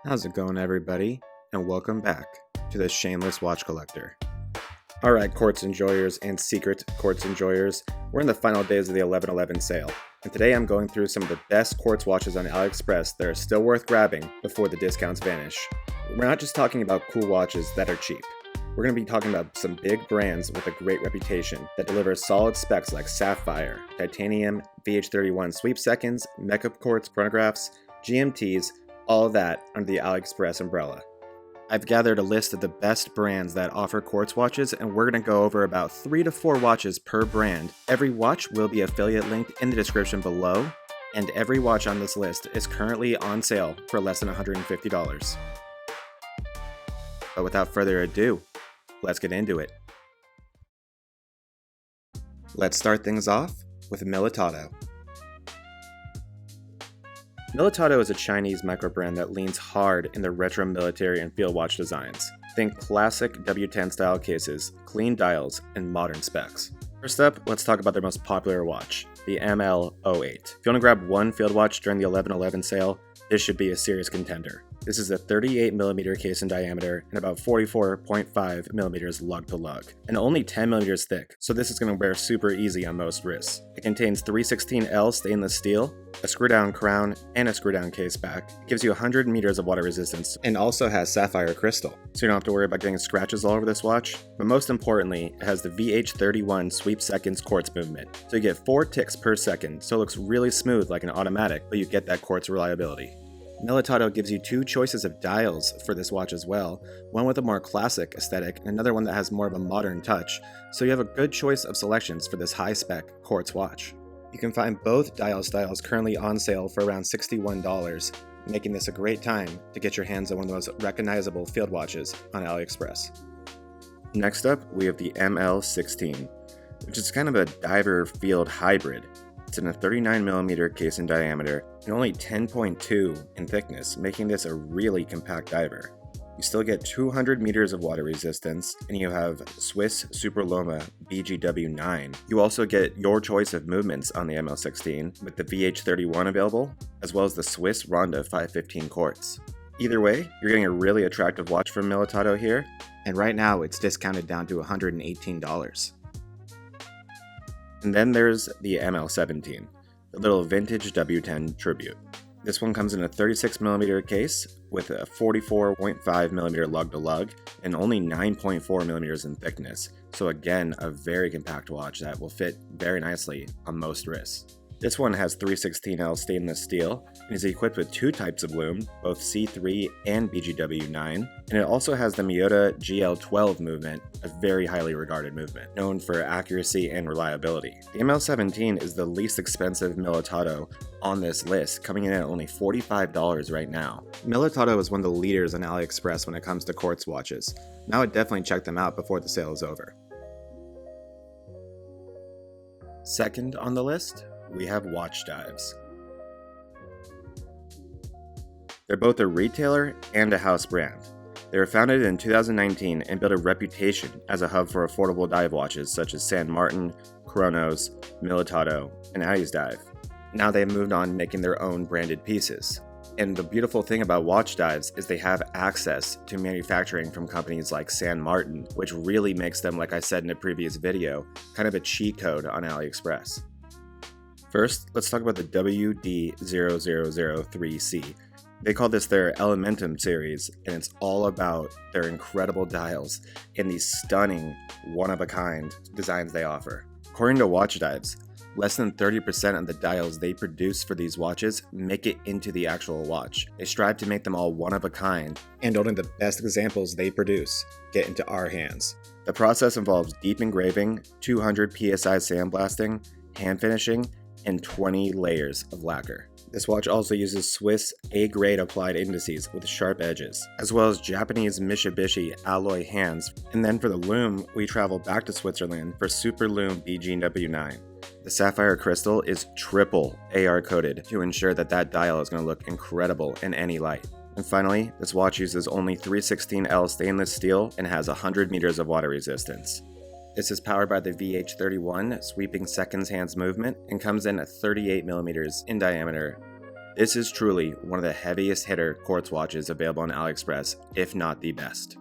How's it going, everybody? And welcome back to the Shameless Watch Collector. Alright, quartz enjoyers and secret quartz enjoyers, we're in the final days of the 11/11 sale, and today I'm going through some of the best quartz watches on AliExpress that are still worth grabbing before the discounts vanish. We're not just talking about cool watches that are cheap. We're going to be talking about some big brands with a great reputation that deliver solid specs like sapphire, titanium, VH31 sweep seconds, Mecha quartz chronographs, GMTs, all of that under the AliExpress umbrella. I've gathered a list of the best brands that offer quartz watches, and we're going to go over about 3 to 4 watches per brand. Every watch will be affiliate linked in the description below, and every watch on this list is currently on sale for less than $150. But without further ado, let's get into it. Let's start things off with Militado. Militado is a Chinese micro-brand that leans hard in the retro military and field watch designs. Think classic W10 style cases, clean dials, and modern specs. First up, let's talk about their most popular watch, the ML08. If you want to grab one field watch during the 11/11 sale, this should be a serious contender. This is a 38mm case in diameter and about 44.5mm lug to lug, and only 10mm thick, so this is going to wear super easy on most wrists. It contains 316L stainless steel, a screw-down crown, and a screw-down case back. It gives you 100 meters of water resistance, and also has sapphire crystal, so you don't have to worry about getting scratches all over this watch. But most importantly, it has the VH31 sweep seconds quartz movement, so you get 4 ticks per second, so it looks really smooth like an automatic, but you get that quartz reliability. Militado gives you 2 choices of dials for this watch as well, one with a more classic aesthetic and another one that has more of a modern touch, so you have a good choice of selections for this high-spec quartz watch. You can find both dial styles currently on sale for around $61, making this a great time to get your hands on one of the most recognizable field watches on AliExpress. Next up, we have the ML16, which is kind of a diver field hybrid. It's in a 39mm case in diameter and only 10.2 in thickness, making this a really compact diver. You still get 200 meters of water resistance, and you have Swiss Super Loma BGW9. You also get your choice of movements on the ML16 with the VH31 available, as well as the Swiss Ronda 515 quartz. Either way, you're getting a really attractive watch from Militado here, and right now it's discounted down to $118. And then there's the ML17, the little vintage W10 tribute. This one comes in a 36mm case with a 44.5mm lug to lug and only 9.4mm in thickness, so again a very compact watch that will fit very nicely on most wrists. This one has 316L stainless steel and is equipped with 2 types of lume, both C3 and BGW9, and it also has the Miyota GL12 movement, a very highly regarded movement, known for accuracy and reliability. The ML17 is the least expensive Militado on this list, coming in at only $45 right now. Militado is one of the leaders on AliExpress when it comes to quartz watches. Now I would definitely check them out before the sale is over. Second on the list, we have Addiesdive. They're both a retailer and a house brand. They were founded in 2019 and built a reputation as a hub for affordable dive watches such as San Martin, Chronos, Militado, and Addiesdive. Now they've moved on making their own branded pieces. And the beautiful thing about Addiesdive is they have access to manufacturing from companies like San Martin, which really makes them, like I said in a previous video, kind of a cheat code on AliExpress. First, let's talk about the WD0003C. They call this their Elementum series, and it's all about their incredible dials and these stunning, one-of-a-kind designs they offer. According to Addiesdive, less than 30% of the dials they produce for these watches make it into the actual watch. They strive to make them all one-of-a-kind, and only the best examples they produce get into our hands. The process involves deep engraving, 200 psi sandblasting, hand finishing, and 20 layers of lacquer. This watch also uses Swiss A-grade applied indices with sharp edges, as well as Japanese Mitsubishi alloy hands. And then for the lume, we travel back to Switzerland for Super Lume BGW9. The sapphire crystal is triple AR coated to ensure that that dial is going to look incredible in any light. And finally, this watch uses only 316L stainless steel and has 100 meters of water resistance. This is powered by the VH31 sweeping seconds hands movement and comes in at 38mm in diameter. This is truly one of the heaviest hitter quartz watches available on AliExpress, if not the best.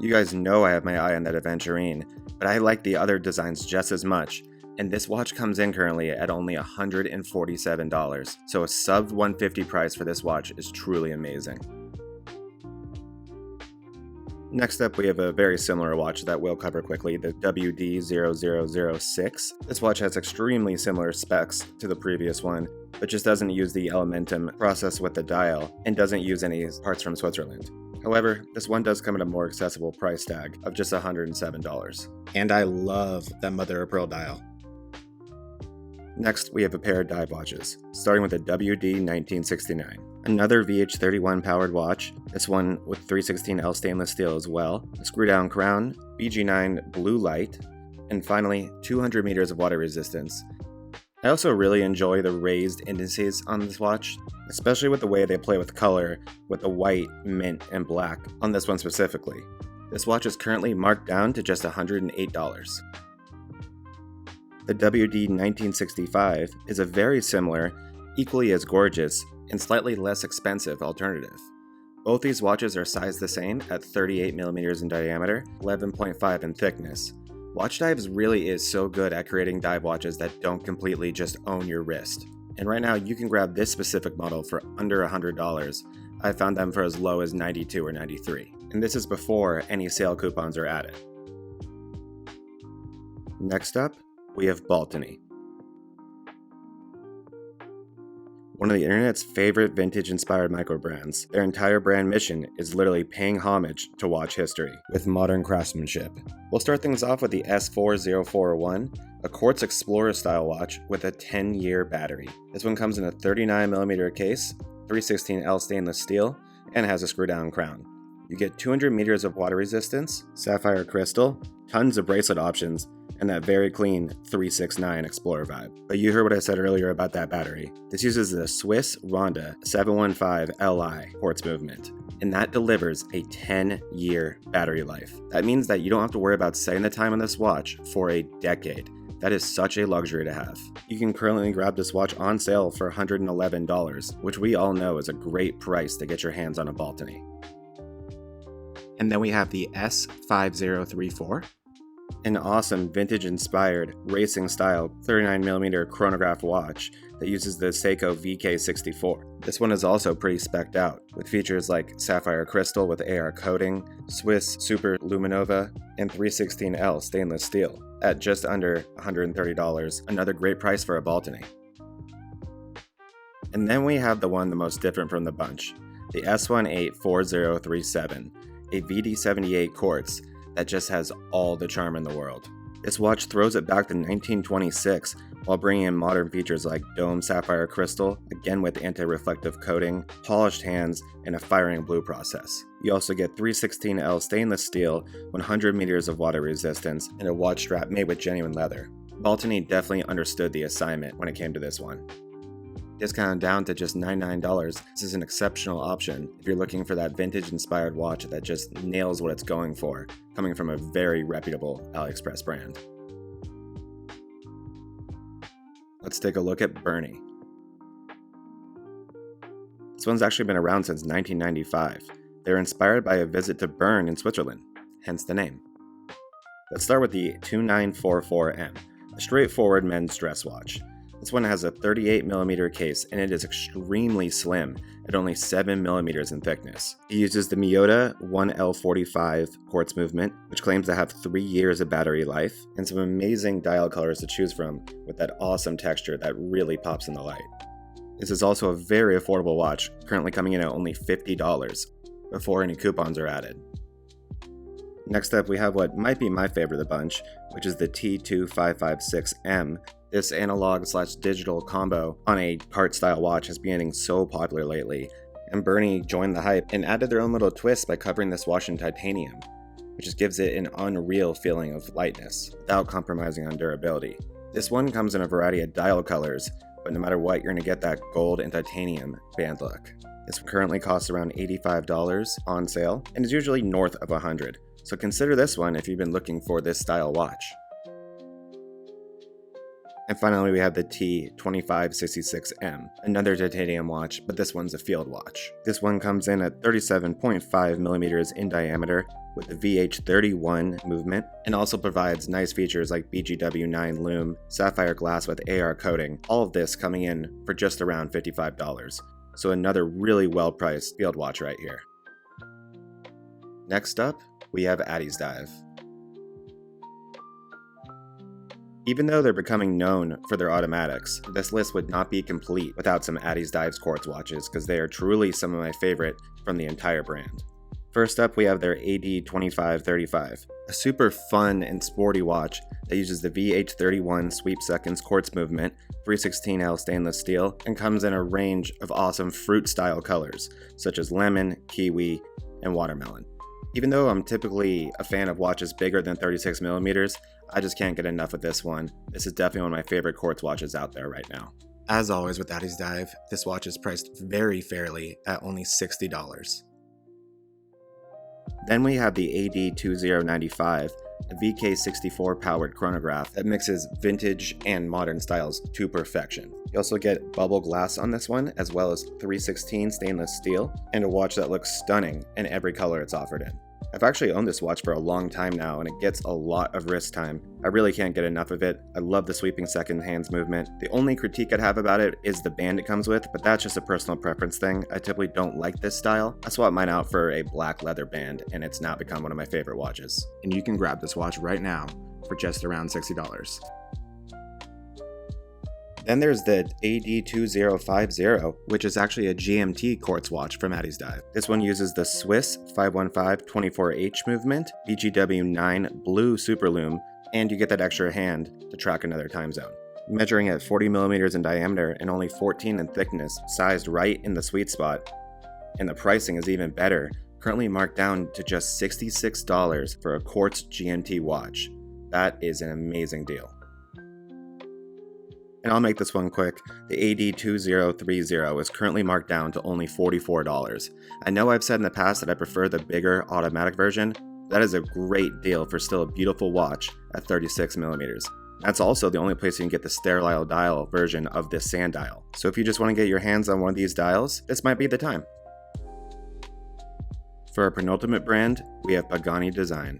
You guys know I have my eye on that aventurine, but I like the other designs just as much, and this watch comes in currently at only $147, so a sub $150 price for this watch is truly amazing. Next up, we have a very similar watch that we'll cover quickly, the WD-0006. This watch has extremely similar specs to the previous one, but just doesn't use the Elementum process with the dial, and doesn't use any parts from Switzerland. However, this one does come at a more accessible price tag of just $107. And I love that mother of pearl dial. Next, we have a pair of dive watches, starting with the WD-1969. Another VH31 powered watch, this one with 316L stainless steel as well, a screw down crown, BG9 blue light, and finally 200 meters of water resistance. I also really enjoy the raised indices on this watch, especially with the way they play with color with the white, mint, and black on this one specifically. This watch is currently marked down to just $108. The WD-1965 is a very similar, equally as gorgeous, and slightly less expensive alternative. Both these watches are sized the same at 38mm in diameter, 11.5 in thickness. Watchdives really is so good at creating dive watches that don't completely just own your wrist. And right now you can grab this specific model for under $100. I found them for as low as $92 or $93. And this is before any sale coupons are added. Next up, we have Baltany. One of the internet's favorite vintage-inspired micro-brands. Their entire brand mission is literally paying homage to watch history with modern craftsmanship. We'll start things off with the S4041, a Quartz Explorer-style watch with a 10-year battery. This one comes in a 39mm case, 316L stainless steel, and has a screw-down crown. You get 200 meters of water resistance, sapphire crystal, tons of bracelet options, and that very clean 369 Explorer vibe. But you heard what I said earlier about that battery. This uses the Swiss Ronda 715 Li quartz movement, and that delivers a 10-year battery life. That means that you don't have to worry about setting the time on this watch for a decade. That is such a luxury to have. You can currently grab this watch on sale for $111, which we all know is a great price to get your hands on a Baltany. And then we have the S5034. An awesome vintage-inspired, racing-style 39mm chronograph watch that uses the Seiko VK64. This one is also pretty specced out, with features like sapphire crystal with AR coating, Swiss Super Luminova, and 316L stainless steel, at just under $130, another great price for a Baltany. And then we have the one the most different from the bunch, the S184037, a VD78 quartz that just has all the charm in the world. This watch throws it back to 1926 while bringing in modern features like dome sapphire crystal, again with anti-reflective coating, polished hands, and a firing blue process. You also get 316L stainless steel, 100 meters of water resistance, and a watch strap made with genuine leather. Baltany definitely understood the assignment when it came to this one. Discounted down to just $99, this is an exceptional option if you're looking for that vintage-inspired watch that just nails what it's going for, coming from a very reputable AliExpress brand. Let's take a look at Berny. This one's actually been around since 1995. They're inspired by a visit to Bern in Switzerland, hence the name. Let's start with the 2944M, a straightforward men's dress watch. This one has a 38mm case and it is extremely slim at only 7mm in thickness. It uses the Miyota 1L45 quartz movement, which claims to have 3 years of battery life, and some amazing dial colors to choose from with that awesome texture that really pops in the light. This is also a very affordable watch, currently coming in at only $50 before any coupons are added. Next up, we have what might be my favorite of the bunch, which is the T2556M. This analog/digital combo on a cart-style watch has been getting so popular lately, and Berny joined the hype and added their own little twist by covering this watch in titanium, which just gives it an unreal feeling of lightness without compromising on durability. This one comes in a variety of dial colors, but no matter what, you're going to get that gold and titanium band look. This currently costs around $85 on sale and is usually north of $100, so consider this one if you've been looking for this style watch. And finally, we have the T2566M, another titanium watch, but this one's a field watch. This one comes in at 37.5 millimeters in diameter with a VH31 movement, and also provides nice features like BGW9 lume, sapphire glass with AR coating, all of this coming in for just around $55. So another really well-priced field watch right here. Next up, we have Addiesdive. Even though they're becoming known for their automatics, this list would not be complete without some Addiesdive's quartz watches, because they are truly some of my favorite from the entire brand. First up, we have their AD2535, a super fun and sporty watch that uses the VH31 sweep seconds quartz movement, 316L stainless steel, and comes in a range of awesome fruit-style colors, such as lemon, kiwi, and watermelon. Even though I'm typically a fan of watches bigger than 36mm, I just can't get enough of this one. This is definitely one of my favorite quartz watches out there right now. As always with Addiesdive, this watch is priced very fairly at only $60. Then we have the AD2095, a VK64 powered chronograph that mixes vintage and modern styles to perfection. You also get bubble glass on this one, as well as 316 stainless steel, and a watch that looks stunning in every color it's offered in. I've actually owned this watch for a long time now, and it gets a lot of wrist time. I really can't get enough of it. I love the sweeping second hands movement. The only critique I'd have about it is the band it comes with, but that's just a personal preference thing. I typically don't like this style. I swapped mine out for a black leather band, and it's now become one of my favorite watches. And you can grab this watch right now for just around $60. Then there's the AD2050, which is actually a GMT quartz watch from Addiesdive. This one uses the Swiss 515-24H movement, BGW9 blue superlume, and you get that extra hand to track another time zone. Measuring at 40mm in diameter and only 14 in thickness, sized right in the sweet spot. And the pricing is even better, currently marked down to just $66 for a quartz GMT watch. That is an amazing deal. And I'll make this one quick. The AD2030 is currently marked down to only $44. I know I've said in the past that I prefer the bigger automatic version. That is a great deal for still a beautiful watch at 36mm. That's also the only place you can get the sterile dial version of this sand dial. So if you just want to get your hands on one of these dials, this might be the time. For our penultimate brand, we have Pagani Design.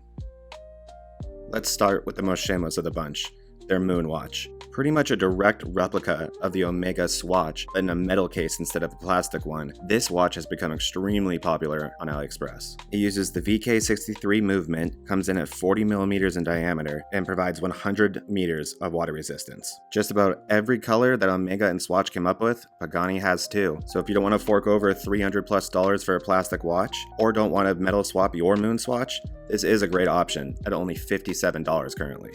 Let's start with the most shameless of the bunch, their Moon watch. Pretty much a direct replica of the Omega Swatch, but in a metal case instead of a plastic one. This watch has become extremely popular on AliExpress. It uses the VK63 movement, comes in at 40mm in diameter, and provides 100 meters of water resistance. Just about every color that Omega and Swatch came up with, Pagani has too. So if you don't want to fork over $300+ for a plastic watch, or don't want to metal swap your Moon Swatch, this is a great option at only $57 currently.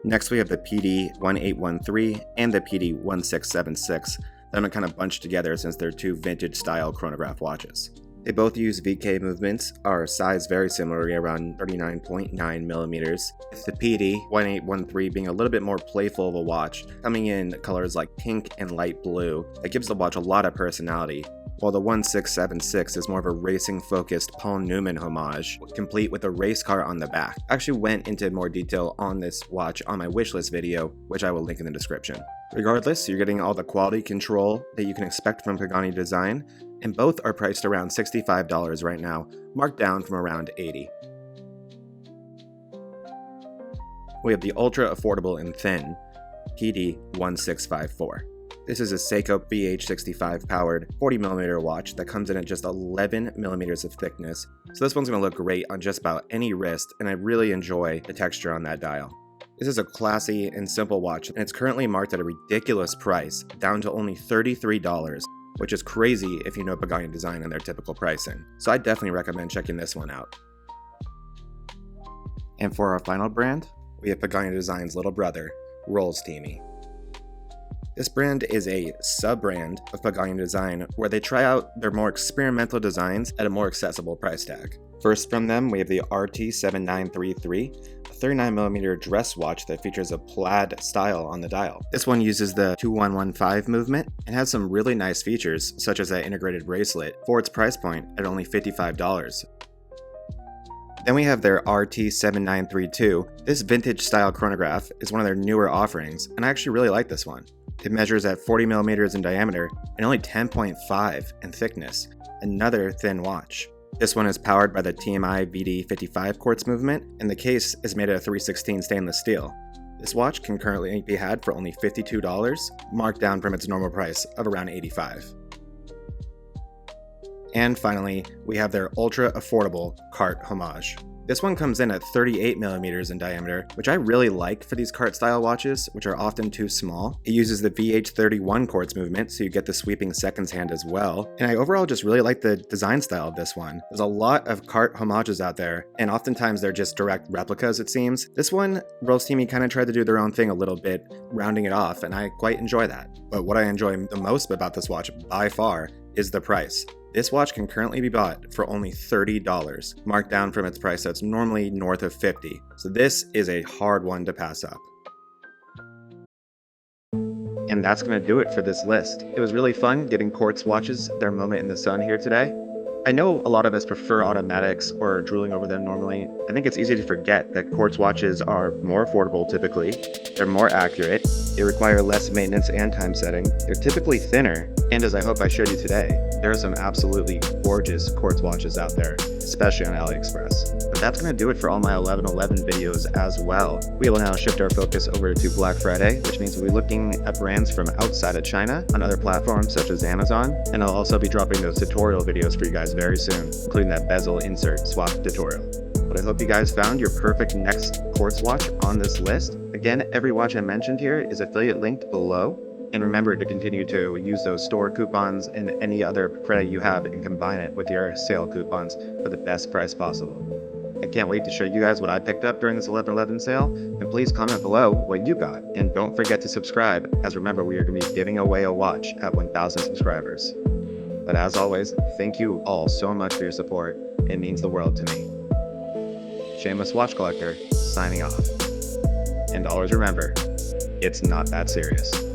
Next we have the PD1813 and the PD1676 that I'm going to kind of bunch together since they're two vintage style chronograph watches. They both use VK movements, are sized very similarly around 39.9mm, with the PD1813 being a little bit more playful of a watch, coming in colors like pink and light blue that gives the watch a lot of personality, while the 1676 is more of a racing-focused Paul Newman homage, complete with a race car on the back. I actually went into more detail on this watch on my wishlist video, which I will link in the description. Regardless, you're getting all the quality control that you can expect from Pagani Design, and both are priced around $65 right now, marked down from around $80. We have the ultra affordable and thin PD1654. This is a Seiko VH65 powered 40mm watch that comes in at just 11mm of thickness, so this one's going to look great on just about any wrist, and I really enjoy the texture on that dial. This is a classy and simple watch, and it's currently marked at a ridiculous price, down to only $33, which is crazy if you know Pagani Design and their typical pricing, so I definitely recommend checking this one out. And for our final brand, we have Pagani Design's little brother, Steamy. This brand is a sub-brand of Pagani Design where they try out their more experimental designs at a more accessible price tag. First from them, we have the RT7933, a 39mm dress watch that features a plaid style on the dial. This one uses the 2115 movement and has some really nice features, such as that integrated bracelet, for its price point at only $55. Then we have their RT7932. This vintage style chronograph is one of their newer offerings, and I actually really like this one. It measures at 40 millimeters in diameter and only 10.5 in thickness. Another thin watch. This one is powered by the TMI VD55 quartz movement, and the case is made out of 316 stainless steel. This watch can currently be had for only $52, marked down from its normal price of around $85. And finally, we have their ultra affordable cart homage. This one comes in at 38 millimeters in diameter, which I really like for these cart style watches, which are often too small. It uses the VH31 quartz movement, so you get the sweeping seconds hand as well. And I overall just really like the design style of this one. There's a lot of cart homages out there, and oftentimes they're just direct replicas, it seems. This one, Steamy kind of tried to do their own thing a little bit, rounding it off, and I quite enjoy that. But what I enjoy the most about this watch, by far, is the price. This watch can currently be bought for only $30, marked down from its price that's normally north of $50. So this is a hard one to pass up. And that's going to do it for this list. It was really fun getting Quartz Watches their moment in the sun here today. I know a lot of us prefer automatics or drooling over them normally. I think it's easy to forget that Quartz watches are more affordable typically, they're more accurate, they require less maintenance and time setting, they're typically thinner, and as I hope I showed you today, there are some absolutely gorgeous Quartz watches out there, especially on AliExpress. But that's going to do it for all my 1111 videos as well. We will now shift our focus over to Black Friday, which means we'll be looking at brands from outside of China on other platforms such as Amazon, and I'll also be dropping those tutorial videos for you guys very soon, including that bezel insert swap tutorial. But I hope you guys found your perfect next Quartz watch on this list. Again, every watch I mentioned here is affiliate linked below. And remember to continue to use those store coupons and any other credit you have and combine it with your sale coupons for the best price possible. I can't wait to show you guys what I picked up during this 11/11 sale, and please comment below what you got. And don't forget to subscribe, as remember we are going to be giving away a watch at 1,000 subscribers. But as always, thank you all so much for your support. It means the world to me. Shameless Watch Collector, signing off. And always remember, it's not that serious.